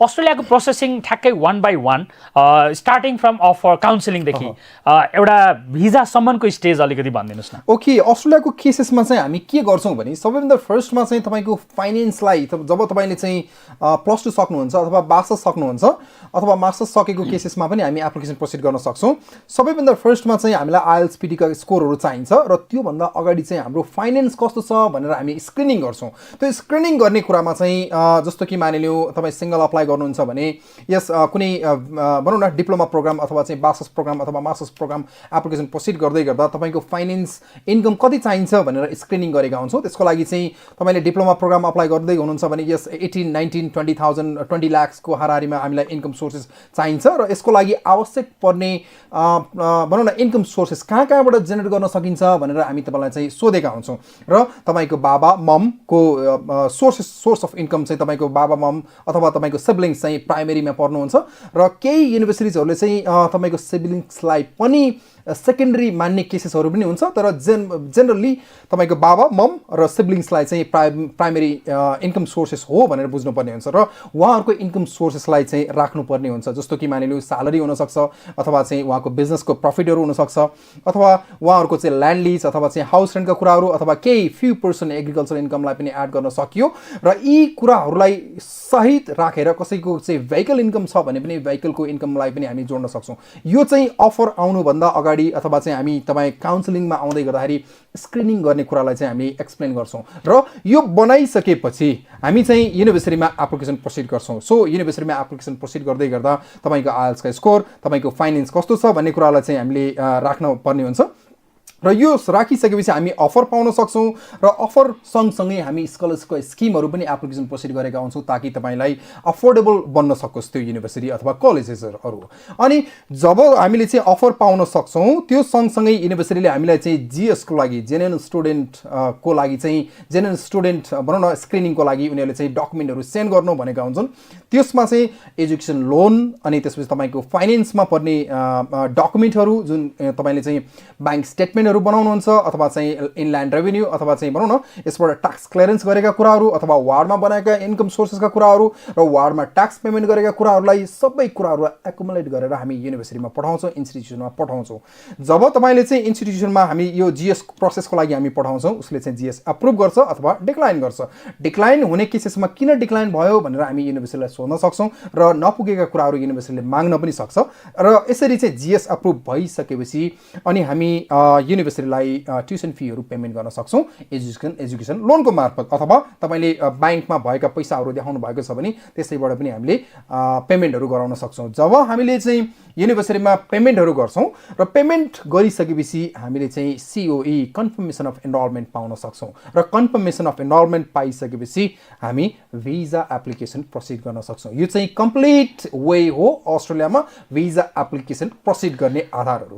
अस्ट्रेलियाको प्रोसेसिङ ठ्याक्कै 1 by 1 starting from offer काउन्सिलिङदेखि एउटा भिजासम्मको स्टेज अलिकति भनिदिनुहोस् न। ओके, अस्ट्रेलियाको केसेसमा चाहिँ हामी के गर्छौँ भने सबैभन्दा फर्स्टमा चाहिँ तपाईँको फाइनेन्सलाई जब तपाईँले चाहिँ +2 सक्नुहुन्छ अथवा मास्टर्स सक्नुहुन्छ अथवा मास्टर्स सकेको केसेसमा पनि हामी एप्लिकेसन प्रोसिड गर्न सक्छौँ। सबैभन्दा फर्स्टमा चाहिँ हामीलाई आइएल्स पीटीका स्कोरहरू चाहिन्छ र त्योभन्दा अगाडि चाहिँ हाम्रो फाइनेन्स कस्तो छ भनेर हामी स्क्रिनिङ गर्छौँ। त्यो स्क्रिनिङ गर्ने कुरामा चाहिँ जस्तो कि मानिलियो तपाईँ सिङ्गल अप्लाई गर्नुहुन्छ भने यस कुनै भनौँ न डिप्लोमा प्रोग्राम अथवा चाहिँ मास्टर्स प्रोग्राम अथवा मास्टर्स प्रोग्राम एप्लिकेसन प्रोसिड गर्दै गर्दा तपाईँको फाइनेन्स इन्कम कति चाहिन्छ भनेर स्क्रिनिङ गरेका हुन्छौँ। त्यसको लागि चाहिँ तपाईँले डिप्लोमा प्रोग्राम अप्लाई गर्दै हुनुहुन्छ भने यस 18, 19, 20,000 20 लाखको हाराहारीमा हामीलाई इन्कम सोर्सेस चाहिन्छ र यसको लागि आवश्यक पर्ने भनौँ न इन्कम सोर्सेस कहाँबाट जेनेरेट गर्न सकिन्छ भनेर हामी तपाईँलाई चाहिँ सोधेका हुन्छौँ र तपाईँको बाबा ममको सोर्स अफ इन्कम चाहिँ तपाईँको बाबा मम अथवा तपाईँको सिब्लिङ्स चाहिँ प्राइमेरीमा पर्नुहुन्छ र केही युनिभर्सिटिजहरूले चाहिँ तपाईँको सिब्लिङ्सलाई पनि सेकेन्डरी मान्ने केसेसहरू पनि हुन्छ, तर जेनरली तपाईँको बाबा मम र सिब्लिङ्सलाई चाहिँ प्राइमेरी इन्कम सोर्सेस हो भनेर बुझ्नुपर्ने हुन्छ र उहाँहरूको इन्कम सोर्सेसलाई चाहिँ राख्नुपर्ने हुन्छ। जस्तो कि मानिलिनु स्यालेरी हुनसक्छ अथवा चाहिँ उहाँको बिजनेसको प्रफिटहरू हुनसक्छ अथवा उहाँहरूको चाहिँ ल्यान्ड लिज अथवा चाहिँ हाउस रेन्टका कुराहरू अथवा केही फ्यु पर्सेन्ट एग्रिकल्चर इन्कमलाई पनि एड गर्न सकियो र यी कुराहरूलाई सहित राखेर कसैको चाहिँ भेहिकल इन्कम छ भने पनि भेहिकलको इन्कमलाई पनि हामी जोड्न सक्छौँ। यो चाहिँ अफर आउनुभन्दा अगाडि अथवा चाहिँ हामी तपाईँ काउन्सिलिङमा आउँदै गर्दाखेरि स्क्रिनिङ गर्ने कुरालाई चाहिँ हामी एक्सप्लेन गर्छौँ र यो बनाइसकेपछि हामी चाहिँ युनिभर्सिटीमा एप्लिकेसन प्रोसिड गर्छौँ। सो युनिभर्सिटीमा एप्लिकेसन प्रोसिड गर्दै गर्दा तपाईँको आइएल्सका स्कोर, तपाईँको फाइनेन्स कस्तो छ भन्ने कुरालाई चाहिँ हामीले राख्न पर्ने हुन्छ र यो राखिसकेपछि हामी अफर पाउन सक्छौँ र अफर सँगसँगै हामी स्कलरसिपको स्किमहरू पनि एप्लिकेसन प्रोसिड गरेका हुन्छौँ ताकि तपाईँलाई अफोर्डेबल बन्न सकोस् त्यो युनिभर्सिटी अथवा कलेजेसहरू। अनि जब हामीले चाहिँ अफर पाउन सक्छौँ त्यो सँगसँगै युनिभर्सिटीले हामीलाई चाहिँ जिएसको लागि जेन्युइन स्टुडेन्टको लागि चाहिँ जेन्युइन स्टुडेन्ट भनौँ न स्क्रिनिङको लागि उनीहरूले चाहिँ डकुमेन्टहरू सेन्ड गर्नु भनेका हुन्छन्। त्यसमा चाहिँ एजुकेसन लोन अनि त्यसपछि तपाईँको फाइनेन्समा पर्ने डकुमेन्टहरू जुन तपाईँले चाहिँ ब्याङ्क स्टेटमेन्टहरू बनाउनुहुन्छ अथवा चाहिँ इनल्यान्ड रेभेन्यू अथवा चाहिँ भनौँ न यसबाट ट्याक्स क्लियरेन्स गरेका कुराहरू अथवा वार्डमा बनाएका इन्कम सोर्सेसका कुराहरू र वार्डमा ट्याक्स पेमेन्ट गरेका कुराहरूलाई सबै कुराहरूलाई एकुमुलेट गरेर हामी युनिभर्सिटीमा पठाउँछौँ, इन्स्टिट्युसनमा पठाउँछौँ। जब तपाईँले चाहिँ इन्स्टिट्युसनमा हामी यो जिएस प्रोसेसको लागि हामी पठाउँछौँ उसले चाहिँ जिएस अप्रुभ गर्छ अथवा डिक्लाइन गर्छ। डिक्लाइन हुने केसेसमा किन डिक्लाइन भयो भनेर हामी युनिभर्सिटीलाई सोध्न सक्छौँ र नपुगेका कुराहरू युनिभर्सिटीले माग्न पनि सक्छ र यसरी चाहिँ जिएस अप्रुभ भइसकेपछि अनि हामी युनिभर्सिटीलाई ट्युसन फीहरू पेमेन्ट गर्न सक्छौँ एजुकेसन लोनको मार्फत अथवा तपाईँले ब्याङ्कमा भएका पैसाहरू देखाउनु भएको छ भने त्यसैबाट पनि हामीले पेमेन्टहरू गराउन सक्छौँ। जब हामीले चाहिँ युनिभर्सिटीमा पेमेन्टहरू गर्छौँ र पेमेन्ट गरिसकेपछि हामीले चाहिँ COE कन्फर्मेसन अफ इनरोलमेन्ट पाउन सक्छौँ र कन्फर्मेसन अफ इनरोलमेन्ट पाइसकेपछि हामी भिजा एप्लिकेसन प्रोसिड गर्न सक्छौँ। यो चाहिँ कम्प्लिट वे हो अस्ट्रेलियामा भिजा एप्लिकेसन प्रोसिड गर्ने आधारहरू।